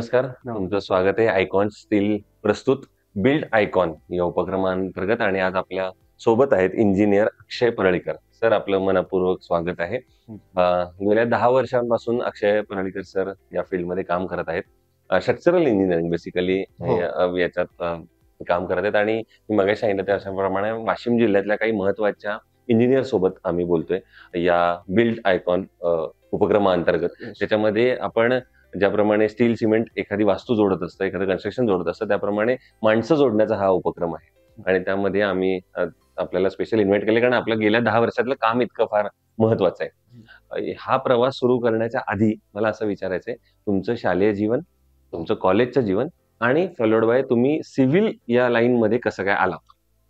नमस्कार, तुमचं स्वागत आहे आयकॉन स्टील प्रस्तुत बिल्ड आयकॉन या उपक्रमांतर्गत. आणि आज आपल्या सोबत आहेत इंजिनियर अक्षय परळीकर सर. आपलं मनपूर्वक स्वागत आहे. गेल्या 10 वर्षांपासून अक्षय परळीकर सर या फील्डमध्ये काम करत आहेत. स्ट्रक्चरल इंजिनिअरिंग बेसिकली याच्यात काम करत आहेत. आणि मी मगाशी सांगितलं त्याप्रमाणे वाशिम जिल्ह्यातल्या काही महत्वाच्या इंजिनियर सोबत आम्ही बोलतोय या बिल्ड आयकॉन उपक्रमांतर्गत. त्याच्यामध्ये आपण ज्याप्रमाणे स्टील सिमेंट एखादी वास्तू जोडत असतं, एखादं कन्स्ट्रक्शन जोडत असतं, त्याप्रमाणे माणसं जोडण्याचा हा उपक्रम आहे. आणि त्यामध्ये आम्ही आपल्याला स्पेशल इन्व्हाइट केले कारण आपलं गेल्या 10 वर्षातलं काम इतकं फार महत्वाचं आहे. हा प्रवास सुरू करण्याच्या आधी मला असं विचारायचंय, तुमचं शालेय जीवन, तुमचं कॉलेजचं जीवन आणि फॉलोड बाय तुम्ही सिव्हिल या लाईन मध्ये कसं काय आला?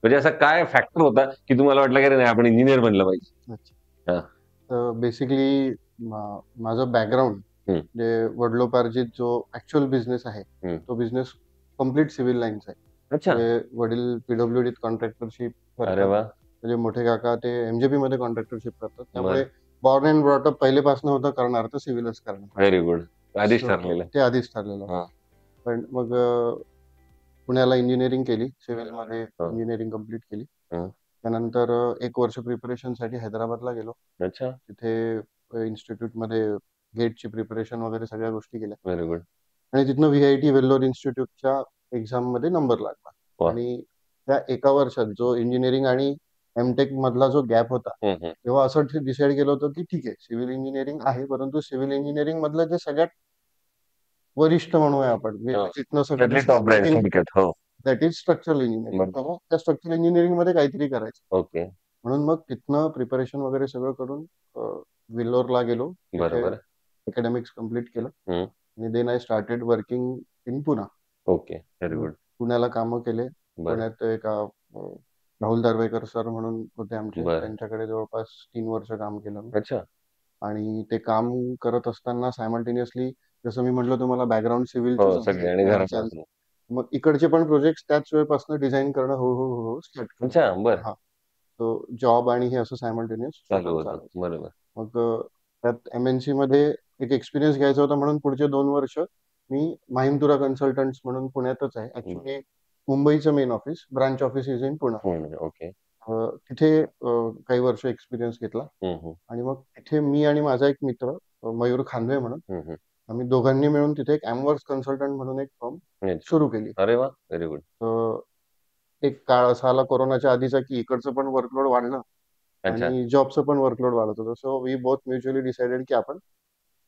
म्हणजे असा काय फॅक्टर होता की तुम्हाला वाटलं की नाही आपण इंजिनियर बनलं पाहिजे? बेसिकली माझं बॅकग्राऊंड म्हणजे वडिलोपार्जित जो ऍक्च्युअल बिझनेस आहे तो बिझनेस कम्प्लीट सिव्हिल लाईन्स आहे. अच्छा. वडील पीडब्ल्यूडी कॉन्ट्रॅक्टरशिप अरे वा. म्हणजे मोठे काका ते एमजेपी मध्ये कॉन्ट्रॅक्टरशिप करतात. त्यामुळे बॉर्न अँड ब्रॉटअप पहिलेपासून होतं करणार तर सिव्हिलच करणार. Very good. आधीच ठरलेलं. ते आधीच ठरलेलं. पण मग पुण्याला इंजिनिअरिंग केली, सिव्हिल मध्ये इंजिनिअरिंग कम्प्लीट केली. त्यानंतर 1 वर्ष प्रिपरेशन साठी हैदराबादला गेलो. अच्छा. तिथे इन्स्टिट्यूट मध्ये गेटची प्रिपरेशन वगैरे सगळ्या गोष्टी केल्या. Very good. आणि तिथनं व्हीआयटी वेल्लोर इन्स्टिट्यूटच्या एक्झाम मध्ये नंबर लागला. आणि त्या 1 वर्षात जो इंजिनिअरिंग आणि एमटेक मधला जो गॅप होता तेव्हा असं डिसाईड केलं होतं की ठीक आहे सिव्हिल इंजिनिअरिंग आहे, परंतु सिव्हिल इंजिनिअरिंग मधलं जे सगळ्यात वरिष्ठ म्हणूया आपण दॅट इज स्ट्रक्चरल इंजिनिअरिंग. त्या स्ट्रक्चरल इंजिनिअरिंग मध्ये काहीतरी करायचं. ओके. म्हणून मग तिथनं प्रिपरेशन वगैरे सगळं करून वेल्लोरला गेलो. बरोबर. अकॅडमिक्स कम्प्लीट केलं आणि then I started working in Pune. Okay. Very good. पुण्याला कामं केले. पुण्यात एका राहुल दारवेकर सर म्हणून होते आमचे, त्यांच्याकडे जवळपास 3 वर्ष काम केलं. अच्छा. आणि ते काम करत असताना सायमल्टेनियसली जसं मी म्हटलं तुम्हाला बॅकग्राऊंड सिव्हिल, मग इकडचे पण प्रोजेक्ट त्याच वेळेपासून डिझाईन करणं हळूहळू स्टार्ट केलं. अच्छा. बरं. तो जॉब आणि हे असं सायमल्टेनियस चालू होतं. बरोबर. मग त्यात एमएनसी मध्ये एक एक्सपिरियन्स घ्यायचा होता म्हणून पुढचे 2 वर्ष मी माहिमतुरा कन्सल्टंट्स म्हणून पुण्यातच आहे. ऍक्च्युली मुंबईचं main office, branch office is in Pune. Okay. तिथे काही वर्ष एक्सपिरियन्स घेतला. आणि मग तिथे मी आणि माझा एक मित्र मयूर खानवे म्हणून आम्ही दोघांनी मिळून तिथे एक एमवर्क्स कन्सल्टंट म्हणून एक फर्म सुरू केली. अरे वा. Very good. एक काळ असा आला कोरोनाच्या आधीचा की इकडचं पण वर्कलोड वाढलं आणि जॉबचं पण वर्कलोड वाढत होतं. So we both mutually decided की आपण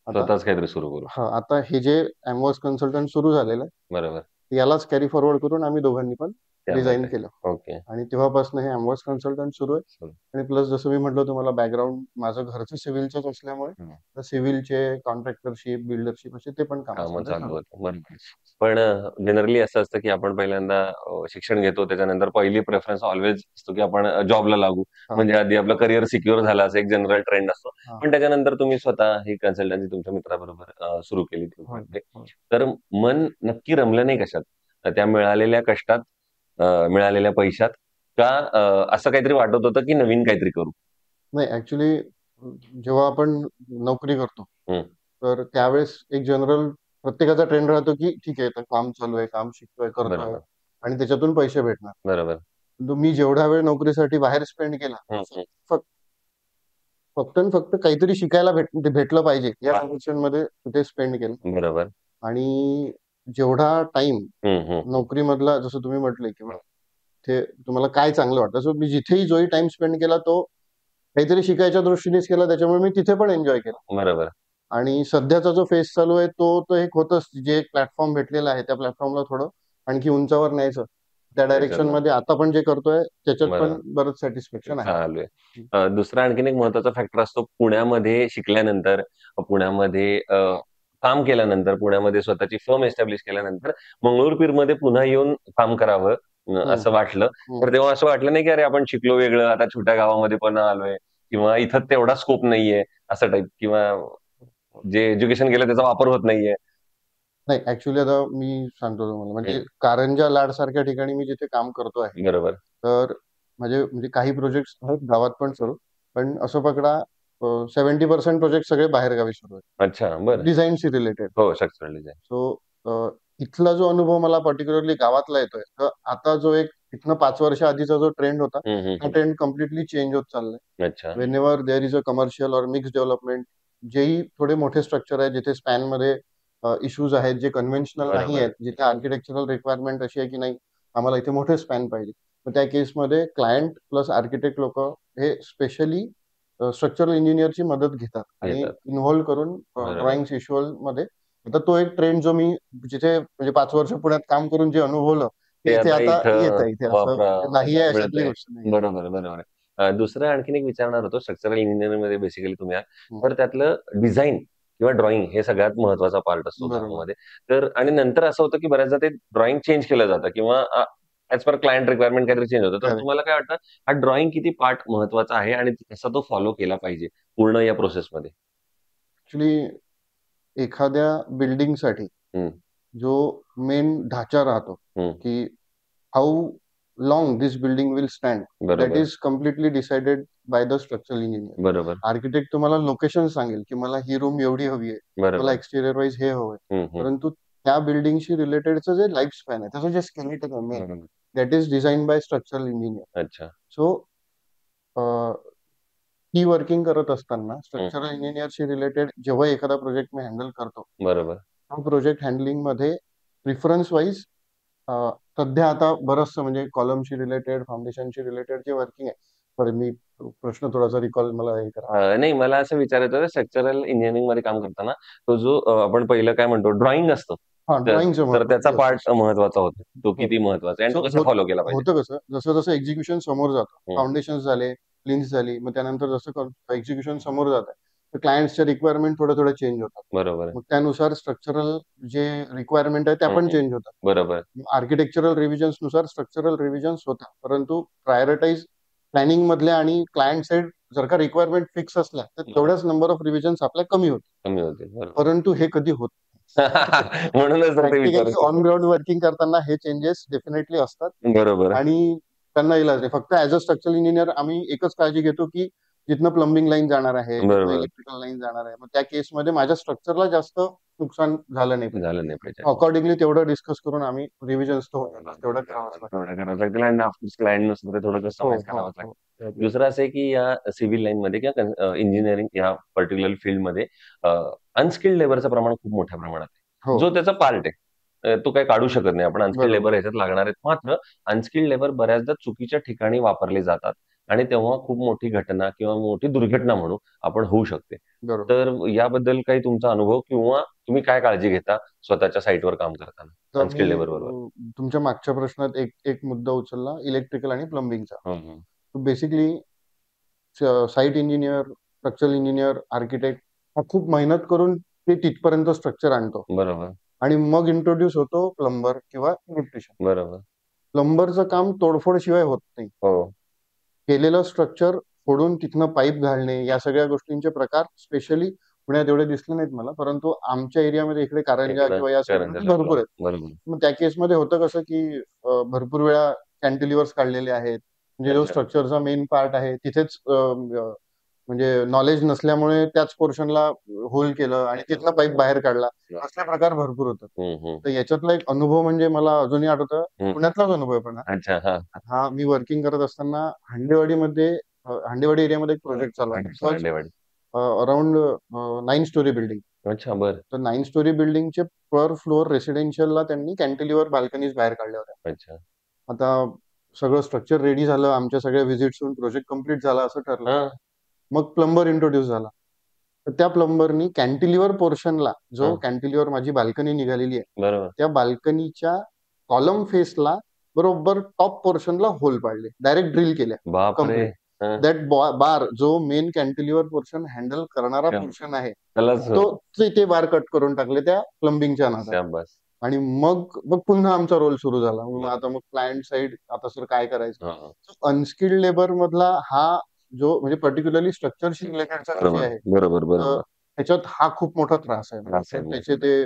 स्वतःच काहीतरी सुरू करू. आता हे जे एमवर्क्स कन्सल्टंट सुरू झालेलं आहे बरोबर, यालाच कॅरी फॉरवर्ड करून आम्ही दोघांनी पण डिझाईन केलं. ओके. आणि तेव्हापासून हे एमवर्क्स कन्सल्टंट सुरू आहे. आणि प्लस जसं मी म्हटलं तुम्हाला बॅकग्राऊंड माझं घरचं सिव्हिलचंच असल्यामुळे सिव्हिलचे कॉन्ट्रॅक्टरशिप, बिल्डरशिप असे ते पण काम चालू होतं. पण जनरली असं असतं की आपण पहिल्यांदा शिक्षण घेतो, त्याच्यानंतर पहिली प्रेफरन्स ऑलवेज असतो की आपण जॉबला लागू, म्हणजे आधी आपलं करिअर सिक्युअर झालं असं एक जनरल ट्रेंड असतो. पण त्याच्यानंतर तुम्ही स्वतः ही कन्सल्टन्सी तुमच्या मित्राबरोबर सुरू केली. तर मन नक्की रमलं नाही कशात? त्या मिळालेल्या कष्टात, मिळालेल्या पैशात, का असं काहीतरी वाटत होतं की नवीन काहीतरी करू? नाही, ऍक्च्युली जेव्हा आपण नोकरी करतो तर त्यावेळेस एक जनरल प्रत्येकाचा ट्रेंड राहतो की ठीक आहे काम चालू आहे, काम शिकतोय, करतोय आणि त्याच्यातून पैसे भेटणार. बरोबर. मी जेवढा वेळ नोकरीसाठी बाहेर स्पेंड केला फक्त काहीतरी शिकायला भेटलं पाहिजे या कंडिशन मध्ये तिथे स्पेंड केलं. बरोबर. आणि जेवढा टाइम नोकरीमधला जसं तुम्ही म्हटले किंवा ते तुम्हाला काय चांगलं वाटतं, सो मी जिथेही जोही टाइम स्पेंड केला तो काहीतरी शिकायच्या दृष्टीनेच केला, त्याच्यामुळे मी तिथे पण एन्जॉय केला. बरोबर. आणि सध्याचा जो फेज चालू आहे तो एक होतच, जे एक प्लॅटफॉर्म भेटलेला आहे त्या प्लॅटफॉर्मला थोडं आणखी उंचावर न्यायचं, त्या डायरेक्शन मध्ये आता पण जे करतोय त्याच्यात पण बरंच सॅटिस्फॅक्शन आहे. दुसरा आणखीन एक महत्वाचा फॅक्टर असतो, पुण्यामध्ये शिकल्यानंतर, पुण्यामध्ये काम केल्यानंतर, पुण्यामध्ये स्वतःची फर्म एस्टॅब्लिश केल्यानंतर मंगळूरपीरमध्ये पुन्हा येऊन काम करावं असं वाटलं. तर तेव्हा असं वाटलं नाही की अरे आपण शिकलो वेगळं, आता छोट्या गावामध्ये पण आलोय किंवा इथं तेवढा स्कोप नाहीये असं टाईप, किंवा जे एज्युकेशन केलं त्याचा वापर होत नाहीये? नाही, ऍक्च्युली आता मी सांगतो तुम्हाला, म्हणजे कारंजा लाड सारख्या ठिकाणी मी जिथे काम करतो आहे, बरोबर, तर म्हणजे काही प्रोजेक्ट आहेत गावात पण सुरू, पण असं पकडा 70% प्रोजेक्ट सगळे बाहेर गावी सुरू आहेत. अच्छा. बरं. डिझाईनशी रिलेटेड. हो, स्ट्रक्चरल डिझाईन. सो इथला जो अनुभव मला पर्टिक्युलरली गावातला येतोय, तर आता जो एक इथनं 5 वर्ष आधीचा जो ट्रेंड होता, हा ट्रेंड कम्प्लिटली चेंज होत चाललाय. अच्छा. Whenever there is a commercial or mix development, जेही थोडे मोठे स्ट्रक्चर आहे, जिथे स्पॅनमध्ये इश्यूज आहेत, जे कन्व्हेन्शनल नाही बरोबर. आहेत, जिथे आर्किटेक्चरल रिक्वायरमेंट अशी आहे की नाही, आम्हाला इथे मोठे स्पॅन पाहिजे. तर त्या केसमध्ये क्लायंट प्लस आर्किटेक्ट लोक हे स्पेशली स्ट्रक्चरल इंजिनियरची मदत घेतात आणि घेतात. इन्व्हॉल्व करून बरोबर. ड्रॉइंग विज्युअल मध्ये. आता तो एक ट्रेंड जो मी जिथे म्हणजे 5 वर्ष पुण्यात काम करून जे अनुभवलं, ते ते इथे आता आता येत इथं आहे. इथे असं नाही आहे अशातली मिळतंय. गोष्ट नाही. बरोबर, बरोबर. दुसरं आणखीन एक विचारणार होतो. स्ट्रक्चरल इंजिनिअरिंग मध्ये बेसिकली तुम्ही आहात. हं. तर त्यातलं डिझाइन किंवा ड्रॉइंग हे सगळ्यात महत्वाचा पार्ट असतो बरोबर. त्यामध्ये. तर आणि नंतर असं होतं की बऱ्याचदा ते ड्रॉइंग चेंज केलं जातं किंवा ॲज पर क्लायंट रिक्वायरमेंट काहीतरी चेंज होतं. तर करेक्ट. तुम्हाला काय वाटतं, हा ड्रॉइंग किती पार्ट महत्वाचा आहे आणि कसा तो फॉलो केला पाहिजे पूर्ण या प्रोसेसमध्ये? ऍक्च्युली एखाद्या बिल्डिंगसाठी हं. जो मेन ढाचा राहतो, हं. की how long this building will stand, that बरोबर. Is completely decided by the structural engineer. बरोबर. आर्किटेक्ट तुम्हाला लोकेशन सांगेल की मला ही रूम एवढी हवी आहे, मला बरोबर. एक्सटिरियर वाईज हे हवंय, हं, हं. परंतु त्या बिल्डिंगशी रिलेटेडचं जे लाईफ स्पॅन आहे, त्याचं जे स्केलेटन आहे मेन, बरोबर. That is design by structural engineer. अच्छा. सो ती वर्किंग करत असताना स्ट्रक्चरल इंजिनियरशी रिलेटेड जेव्हा एखादा प्रोजेक्ट मी हँडल करतो, बरोबर. हा प्रोजेक्ट हँडलिंग मध्ये प्रिफरन्स वाईज सध्या आता बरंचसं म्हणजे कॉलमशी रिलेटेड, फाउंडेशनशी रिलेटेड जे वर्किंग आहे. सॉरी, मी प्रश्न थोडासा रिकॉल मला हे करा. नाही, मला असं विचारायचं होतं, स्ट्रक्चरल इंजिनिअरिंग मध्ये काम करताना तो जो आपण पहिलं काय म्हणतो ड्रॉइंग असतो, हा, तर ड्रॉइंगचं त्याचा महत्व. पार्ट महत्वाचा होतो. तो हो. किती महत्वाचा आहे आणि सो तो कसा फॉलो केला पाहिजे? होतं कसं, जसं जसं एक्झिक्युशन समोर जातं, हं. फाउंडेशन झाले, प्लिन्स झाली, मग त्यानंतर जसं एक्झिक्युशन समोर जात आहे, तर क्लायंट्सच्या रिक्वायरमेंट थोड्या थोड्या चेंज होतात. बरोबर आहे. मग त्यानुसार स्ट्रक्चरल जे रिक्वायरमेंट आहे त्या हं, पण हं. चेंज होतात. बरोबर. आर्किटेक्चरल रिव्हिजन्स नुसार स्ट्रक्चरल रिव्हिजन्स होतात, परंतु प्रायोरिटाईज प्लॅनिंग मधल्या आणि क्लायंट साइड जर का रिक्वायरमेंट फिक्स असल्या, तर तेवढ्याच नंबर ऑफ रिव्हिजन्स आपल्या कमी होतात. कमी होते. बरोबर. परंतु हे कधी होत म्हणूनच तर ते प्रॅक्टिकली विचारत ऑन ग्राउंड वर्किंग करताना हे चेंजेस डेफिनेटली असतात बरोबर आहे. आणि त्यांना इलाज नाही. फक्त ऍज अ स्ट्रक्चरल इंजिनियर आम्ही एकच काळजी घेतो की जिथनं प्लंबिंग लाईन जाणार आहे, जिथनं बरोबर. इलेक्ट्रिकल लाईन जाणार आहे, मग त्या केसमध्ये माझ्या स्ट्रक्चरला जास्त नुकसान झालं नाही पाहिजे. झालं नाही पाहिजे. अकॉर्डिंगली तेवढं डिस्कस करून आम्ही रिव्हिजन्स तेवढं करावंच लागतं. तेवढं करावं लागतं आणि ऑफकोर्स क्लायंट नुसार थोडं हो, कस्टमाइज हो, करावंच लागतं. हो. दुसरं असं आहे की या सिव्हिल लाईन मध्ये किंवा इंजिनिअरिंग या पर्टिक्युलर फील्डमध्ये अनस्किल्ड लेबरचं प्रमाण खूप मोठ्या प्रमाणात आहे. हो. जो त्याचा पार्ट आहे, तो काही काढू शकत नाही आपण. अनस्किल्ड बरोबर. लेबर ह्याच्यात लागणार आहेत. मात्र अनस्किल्ड लेबर बऱ्याचदा चुकीच्या ठिकाणी वापरले जातात आणि तेव्हा खूप मोठी घटना किंवा मोठी दुर्घटना म्हणू आपण होऊ शकते. बरोबर. तर याबद्दल काही तुमचा अनुभव किंवा तुम्ही काय काळजी घेता स्वतःच्या साईटवर काम करताना तर अनस्किल्ड मी लेबर बरोबर? तुमच्या मागच्या प्रश्नात एक एक मुद्दा उचलला, इलेक्ट्रिकल आणि प्लंबिंगचा. हं, हं. Basically site engineer, structural engineer, architect हा खूप मेहनत करून ते तिथपर्यंत स्ट्रक्चर आणतो बरोबर. आणि मग इंट्रोड्यूस होतो प्लंबर किंवा इलेक्ट्रिशियन. बरोबर. प्लंबरचं काम तोडफोड शिवाय होत नाही. हो. केलेलं स्ट्रक्चर फोडून तिथनं पाईप घालणे, या सगळ्या गोष्टींचे प्रकार स्पेशली पुण्यात एवढे दिसले नाहीत मला, परंतु आमच्या एरियामध्ये इकडे कारंजा इकडं किंवा या साईडमध्ये भरपूर आहेत. बरोबर. मग त्या केसमध्ये होतं कसं की भरपूर वेळा कॅन्टिलिव्हर्स काढलेले आहेत, म्हणजे जो अच्छा. स्ट्रक्चरचा मेन पार्ट आहे तिथेच म्हणजे नॉलेज नसल्यामुळे त्याच पोर्शनला होल केलं आणि तिथनं पाईप बाहेर काढला, असले प्रकार भरपूर होतात. हं, हं. तर याच्यातला एक अनुभव म्हणजे मला अजूनही आठवतं, हं. पुण्यातलाच अनुभव आहे पण हा. अच्छा. हां. हा मी वर्किंग करत असताना हांडेवाडीमध्ये हांडेवाडी एरियामध्ये एक प्रोजेक्ट चालू आहे. भांडेवाडी. Around 9 story building. अच्छा, बरं. तर 9 स्टोरी बिल्डिंगचे पर फ्लोअर रेसिडेन्शियलला त्यांनी कॅन्टिलिव्हर बाल्कनीज बाहेर काढल्या होत्या. अच्छा. आता सगळं स्ट्रक्चर रेडी झालं, आमच्या सगळ्या व्हिजिट्स होऊन प्रोजेक्ट कम्प्लीट झाला असं ठरलं. हां. मग प्लंबर इंट्रोड्यूस झाला. तर त्या प्लंबरनी कॅन्टिलिव्हर पोर्शनला, जो हं. कॅन्टिलिव्हर माझी बाल्कनी निघालेली आहे, बरोबर. त्या बाल्कनीच्या कॉलम फेसला बरोबर टॉप पोर्शनला होल पाडले, डायरेक्ट ड्रिल केल्या बापरे! कम्प्लीट. हं. दॅट बार जो मेन कॅन्टिलिव्हर पोर्शन हँडल करणारा क्या पोर्शन आहे, त्यालाच ते बार कट करून टाकले त्या प्लंबिंगच्या नादात. शाबास. आणि मग मग पुन्हा आमचा रोल सुरू झाला. मग आता मग क्लायंट साइड आता सर काय करायचं? हां, हां. अनस्किल्ड लेबर मधला हा जो म्हणजे पर्टिक्युलरली स्ट्रक्चरशी रिलेटेडचा विषय बरोबर, आहे, बरोबर, तर बरोबर. त्याच्यात हा खूप मोठा त्रास आहे. त्रास आहे. त्याचे ते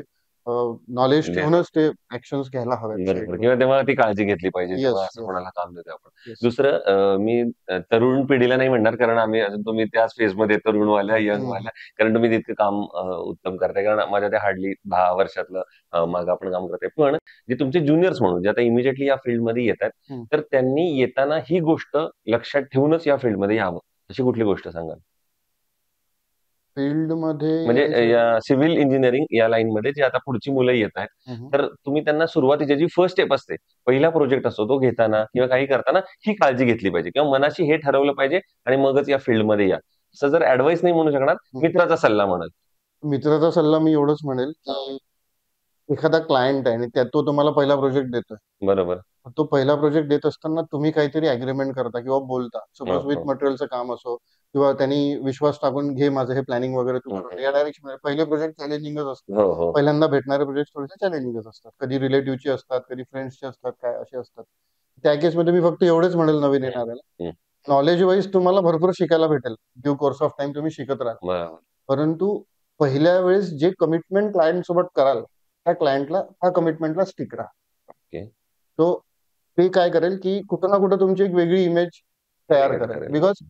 नॉलेज द्या. ठेवूनच ते ऍक्शन्स घ्यायला हव्यात बरोबर. साईडवर. किंवा तेव्हा ती काळजी घेतली पाहिजे येस, जेव्हा असं येस, कोणाला काम देतोय आपण. येस. दुसरं मी तरुण पिढीला नाही म्हणणार, कारण आम्ही अजून तुम्ही त्याच फेजमध्ये तरुणवाल्या, यंगवाल्या, कारण तुम्ही तितकं काम उत्तम करताय. कारण माझ्या ते हार्डली 10 वर्षातलं मागं आपण काम करताय. पण जे तुमचे ज्युनियर्स म्हणून जे आता इमिजिएटली या फील्डमध्ये येतात, तर त्यांनी येताना ही गोष्ट लक्षात ठेवूनच या फील्डमध्ये यावं. अशी कुठली गोष्ट सांगाल? फील्डमध्ये म्हणजे या सिव्हिल इंजिनिअरिंग या लाईनमध्ये जे आता पुढची मुलं येत आहेत, तर तुम्ही त्यांना सुरुवातीची जी फर्स्ट स्टेप असते, पहिला प्रोजेक्ट असतो तो घेताना किंवा काही करताना ही काळजी घेतली पाहिजे किंवा मनाशी हे ठरवलं पाहिजे आणि मगच या फील्डमध्ये या. असं जर ऍडवाइस नाही म्हणू शकणार, मित्राचा सल्ला म्हणाल. मित्राचा सल्ला मी एवढंच म्हणेल की एखादा क्लायंट आहे आणि त्यात तो तुम्हाला पहिला प्रोजेक्ट देतोय. बरोबर. तो पहिला प्रोजेक्ट देत असताना तुम्ही काहीतरी अग्रीमेंट करता किंवा बोलता. सपोज हो, विथ हो. मटेरियलचं काम असो किंवा त्यांनी विश्वास टाकून घे माझं हे प्लॅनिंग वगैरे तू कर. या डायरेक्शन पहिले प्रोजेक्ट चॅलेंजिंगच असतात. हो, हो. पहिल्यांदा भेटणारे प्रोजेक्ट थोडेसे चॅलेंजिंगच असतात. कधी रिलेटिव्हचे असतात, कधी फ्रेंड्सचे असतात, काय असे असतात. त्या केसमध्ये मी फक्त एवढंच म्हणेल नवीन येणाऱ्याला, नॉलेज वाईज तुम्हाला भरपूर शिकायला भेटेल. ड्यू कोर्स ऑफ टाइम तुम्ही शिकत राहा. बरोबर. परंतु पहिल्या वेळेस जे कमिटमेंट क्लायंट सोबत कराल, त्या क्लायंटला त्या कमिटमेंटला स्टिक राहा. ओके. तो ते काय करेल की कुठं ना कुठं तुमची एक वेगळी इमेज तयार तयार करेल. करेल. बिकॉज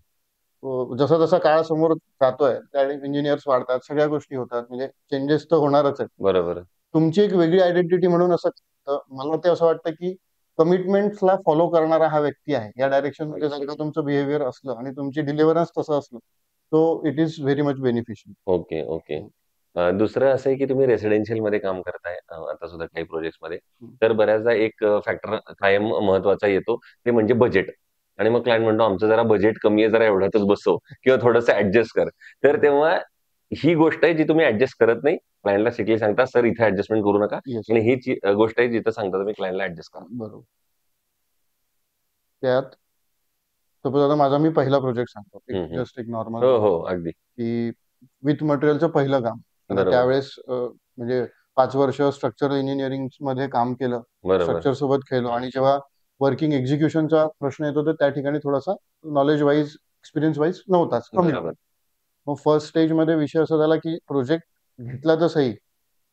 जसा जसा काळ समोर जातोय त्या इंजिनियर्स वाढतात, सगळ्या गोष्टी होतात, म्हणजे चेंजेस तर होणारच आहेत. बरोबर. तुमची एक वेगळी आयडेंटिटी म्हणून असं मला ते असं वाटतं की कमिटमेंट्सला फॉलो करणारा हा व्यक्ती आहे. या डायरेक्शन मध्ये जर का तुमचं बिहेवियर असलं आणि तुमची डिलिव्हरन्स तसं असलं, तो it is very much beneficial. Okay, okay. दुसरं असं आहे की तुम्ही रेसिडेन्शियलमध्ये काम करताय आता सुद्धा काही प्रोजेक्ट्समध्ये. तर बऱ्याचदा एक फॅक्टर कायम महत्वाचा येतो, ते म्हणजे बजेट. आणि मग क्लायंट म्हणतो, "आमचं जरा बजेट कमी आहे, जरा एवढ्यातच बसव किंवा थोडंसं ॲडजस्ट कर." तर तेव्हा ही गोष्ट आहे जी तुम्ही ॲडजस्ट करत नाही. क्लायंटला स्ट्रिक्टली सांगता, "सर इथे ॲडजस्टमेंट करू नका." येस, आणि हीच गोष्ट आहे जिथं सांगता तुम्ही क्लायंटला ॲडजस्ट करा. बरोबर. त्यात सपोज आता माझा मी पहिला प्रोजेक्ट सांगतो. जस्ट एक नॉर्मल हो, हो. अगदी. की विथ मटेरियलचं पहिलं काम. आता बरोबर. त्यावेळेस म्हणजे 5 वर्ष स्ट्रक्चरल इंजिनिअरिंग मध्ये काम केलं. बरोबर. स्ट्रक्चर सोबत खेळलो आणि जेव्हा वर्किंग एक्झिक्युशनचा प्रश्न येतो तर त्या ठिकाणी थोडासा नॉलेज वाईज, एक्सपिरियन्स वाईज नव्हताच, कमी बरोबर. होता. मग फर्स्ट स्टेजमध्ये विषय असा झाला की प्रोजेक्ट घेतला तर सही.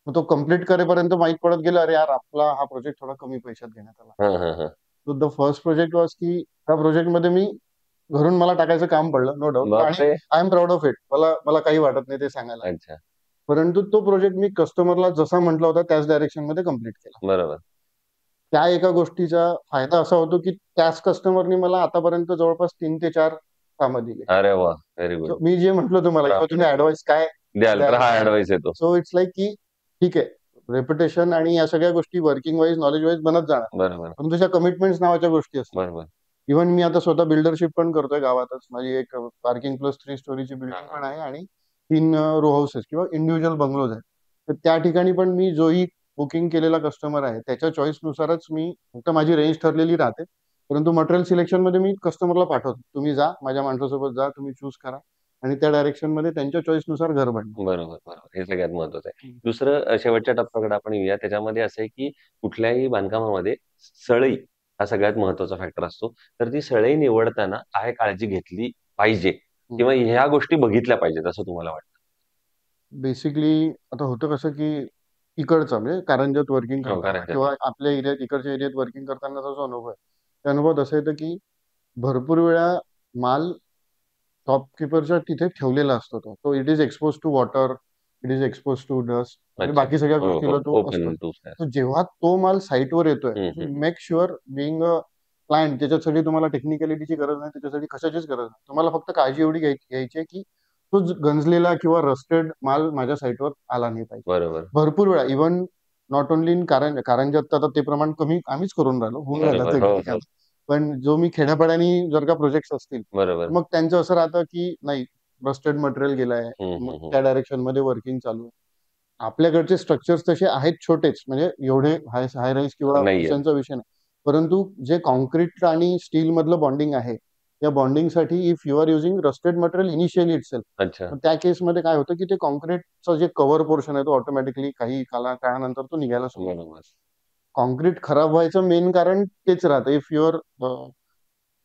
मग तो कम्प्लीट करेपर्यंत माहीत पडत गेलं, अरे यार आपला हा प्रोजेक्ट थोडा कमी पैशात घेण्यात आला. हां, हां, हां. So the first project was की त्या प्रोजेक्टमध्ये मी घरून मला टाकायचं काम पडलं, नो डाऊट, आणि बापरे! I am proud of it. मला मला काही वाटत नाही ते सांगायला. अच्छा. परंतु तो प्रोजेक्ट मी कस्टमरला जसा म्हटला होता त्याच डायरेक्शन मध्ये कम्प्लीट केला. बरोबर. त्या एका गोष्टीचा फायदा असा होतो की त्याच कस्टमरनी मला आतापर्यंत जवळपास 3 ते 4 कामं दिली. अरे वाह! Very good. So, मी जे म्हटलं तुम्हाला किंवा तुम्ही ऍडवाइस काय द्याल तर हा ऍडवाइस येतो. सो इट्स लाईक की ठीक आहे, रेप्युटेशन आणि या सगळ्या गोष्टी वर्किंग वाईज, नॉलेज वाईज बनत जाणार. बरोबर. पण तुझ्या कमिटमेंट्स नावाच्या गोष्टी असतात. बरोबर. इव्हन मी आता स्वतः बिल्डरशिप पण करतोय गावातच. माझी एक पार्किंग प्लस 3 स्टोरीची बिल्डिंग पण आहे आणि 3 रो हाऊसेस किंवा इंडिव्हिज्युअल बंगलोज आहेत. तर त्या ठिकाणी पण मी जोही बुकिंग केलेला कस्टमर आहे त्याच्या चॉईसनुसारच मी, फक्त माझी रेंज ठरलेली राहते. परंतु मटेरियल सिलेक्शन मध्ये मी कस्टमरला पाठवतो. तुम्ही जा, माझ्या माणसासोबत जा, तुम्ही चूज करा आणि त्या डायरेक्शन मध्ये त्यांच्या चॉईसनुसार घर बनवा. बरोबर, बरोबर. हे सगळ्यात महत्वाचं आहे. दुसरं शेवटच्या टप्प्याकडे आपण येऊया. त्याच्यामध्ये असं आहे की कुठल्याही बांधकामामध्ये सळई हा सगळ्यात महत्वाचा फॅक्टर असतो. तर ती सळई निवडताना काय काळजी घेतली पाहिजे किंवा ह्या गोष्टी बघितल्या पाहिजेत असं तुम्हाला वाटतं? बेसिकली आता होतं कसं की इकडचं म्हणजे कारंजात वर्किंग करताना कारंजात. किंवा आपल्या एरियात, इकडच्या एरियात वर्किंग करतानाचा जो अनुभव आहे, त्या अनुभवात असं येतं की भरपूर वेळा माल शॉपकीपरच्या तिथे ठेवलेला असतो. तो it is expose to water, it is expose to dust आणि अच्छा. बाकी सगळ्या हो, गोष्टीला हो. तो ओपन असतो. टू तर जेव्हा तो माल साईटवर येतोय, make sure being a client, त्याच्यासाठी तुम्हाला टेक्निकॅलिटीची गरज नाही, त्याच्यासाठी कशाचीच गरज नाही. तुम्हाला फक्त काळजी एवढी घ्यायची आहे की तो गंजलेला किंवा रस्टेड माल माझ्या साईटवर आला नाही पाहिजे. बरोबर. भरपूर वेळा इव्हन नॉट ओनली इन कारंजात तर आता ते प्रमाण कमी आम्हीच करून राहिलो, होऊन राहिलं बरोबर. ते हो, किती हो. आता. पण जो मी खेड्यापाड्यानी जर का प्रोजेक्ट असतील, बरोबर. मग त्यांचं असं राहतं की नाही, रस्टेड मटेरियल गेलाय, मग त्या डायरेक्शन मध्ये वर्किंग चालू आहे. आपल्याकडचे स्ट्रक्चर्स तसे आहेत छोटेच, म्हणजे एवढे हाय राईज किंवा नाहीये. पैशांचा विषय नाही. परंतु जे कॉन्क्रीट आणि स्टील मधलं बॉन्डिंग आहे, या बॉन्डिंगसाठी if you are using rusted material initially itself, अच्छा. त्या केसमध्ये काय होतं की ते कॉन्क्रीटचं जे कव्हर पोर्शन आहे तो ऑटोमॅटिकली काही काळानंतर तो निघायला सुरू होतो. बरोबर. कॉन्क्रीट खराब व्हायचं मेन कारण तेच राहतं. If your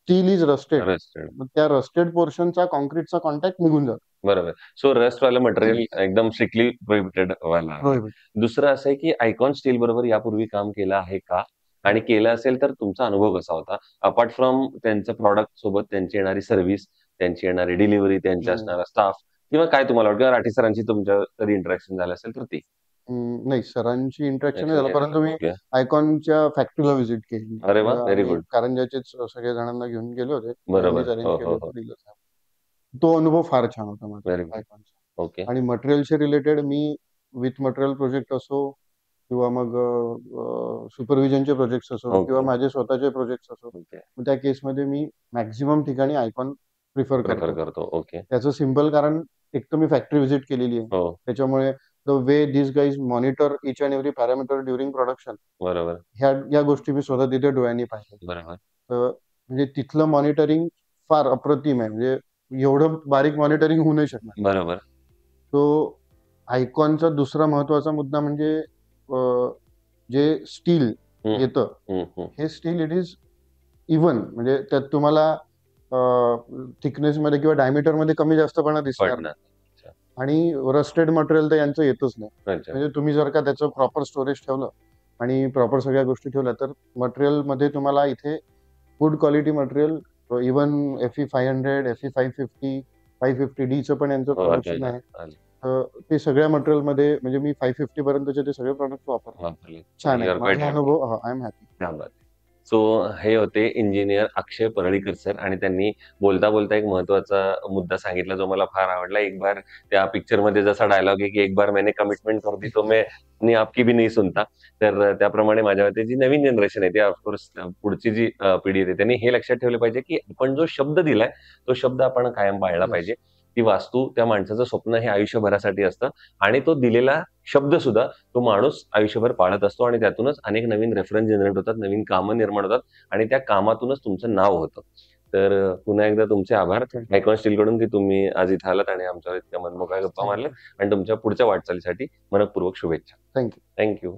steel is rusted, rusted. मग त्या रस्टेड पोर्शनचा कॉन्क्रीटचा कॉन्टॅक्ट निघून जातो. बरोबर. सो रस्ट वालं मटेरियल एकदम स्ट्रिक्टली प्रोहिबिटेड व्हायला हवं. प्रोहिबिट. दुसरं असं आहे की आयकॉन स्टील बरोबर यापूर्वी काम केलं आहे का? आणि केलं असेल तर तुमचा अनुभव कसा होता? अपार्ट फ्रॉम त्यांचं प्रॉडक्ट सोबत त्यांची येणारी सर्व्हिस, त्यांची येणारी डिलिव्हरी, त्यांचा असणारा स्टाफ किंवा काय तुम्हाला वाटतं किंवा राठी सरांची तुमच्या कधी इंटरॅक्शन झालं असेल तर ते? नाही, सरांची इंटरॅक्शन नाही झालं, परंतु मी ओके. आयकॉनच्या फॅक्टरीला व्हिजिट केली. अरे वाह! व्हेरी आम्ही गुड. कारंजाचेच सगळे जणांना घेऊन गेले होते. बरोबर. त्यांनीच अरेंज हो, केलं हो, होतं, हो. दिलं होतं. तो अनुभव फार छान होता व्हेरी माझा गुड. आयकॉनचा. ओके. आणि मटेरियलशी रिलेटेड मी विथ मटेरियल प्रोजेक्ट असो किंवा मग सुपरव्हिजनचे प्रोजेक्ट्स असो ओके. किंवा माझे स्वतःचे प्रोजेक्ट्स असो, ओके. मग त्या केसमध्ये मी मॅक्झिमम ठिकाणी आयकॉन प्रिफर प्रिफर करतो. करतो. ओके. त्याचं सिंपल कारण, एक तर मी फॅक्टरी व्हिजिट केलेली आहे. हो. त्याच्यामुळे the way this guys monitor each and every parameter during production, बरोबर. या गोष्टी मी स्वतः तिथे डोळ्यांनी पाहिल्या. बरोबर. तर म्हणजे तिथलं मॉनिटरिंग फार अप्रतिम आहे. म्हणजे एवढं बारीक मॉनिटरिंग होऊ नाही शकणार. बरोबर. तो आयकॉनचा दुसरा महत्वाचा मुद्दा म्हणजे जे स्टील हं. येतं, हं, हं. हे स्टील इट इज इव्हन, म्हणजे त्यात तुम्हाला थिकनेसमध्ये किंवा डायमीटरमध्ये कमी जास्तपणा दिसणार नाही. पडणार. अच्छा. आणि रस्टेड मटेरियल तर यांचं येतच नाही. अच्छा. म्हणजे तुम्ही जर का त्याचं प्रॉपर स्टोरेज ठेवलं आणि प्रॉपर सगळ्या गोष्टी ठेवल्या, तर मटेरियलमध्ये तुम्हाला इथे good quality material, even FE500, FE550, 550D चं पण यांचं हो, प्रोडक्शन आहे. आलं. ते सगळ्या मटेरियलमध्ये, म्हणजे मी 550 पर्यंतचे ते सगळे प्रॉडक्ट वापरले. वापरले. छान You आहे. are quite माझा happy. अनुभव, आय एम हॅपी. क्या बात है. सो हे होते इंजिनियर अक्षय परळीकर सर आणि त्यांनी बोलता बोलता एक महत्वाचा मुद्दा सांगितला जो मला फार आवडला. एक बार त्या पिक्चरमध्ये जसा डायलॉग आहे की एक बार मैंने कमिटमेंट कर दी तो मैं आपकी भी नहीं सुनता. तर त्याप्रमाणे माझ्या मते जी नवीन जनरेशन आहे, ते ऑफकोर्स पुढची जी पिढी येते त्यांनी हे लक्षात ठेवलं पाहिजे की आपण जो शब्द दिलाय तो शब्द आपण कायम पाळला Yes. पाहिजे. ती वास्तू, त्या माणसाचं स्वप्न हे आयुष्यभरासाठी असतं आणि तो दिलेला शब्द सुद्धा तो माणूस आयुष्यभर पाळत असतो आणि त्यातूनच अनेक नवीन रेफरन्स जनरेट होतात, नवीन कामं निर्माण होतात आणि त्या कामातूनच तुमचं नाव होतं. तर पुन्हा एकदा तुमचे आभार आयकॉन स्टीलकडून की तुम्ही आज इथं आलात आणि आमच्यावर इतक्या मनमोकळ्या गप्पा मारल्या आणि तुमच्या पुढच्या वाटचालीसाठी मनःपूर्वक शुभेच्छा. थँक्यू. Thank you.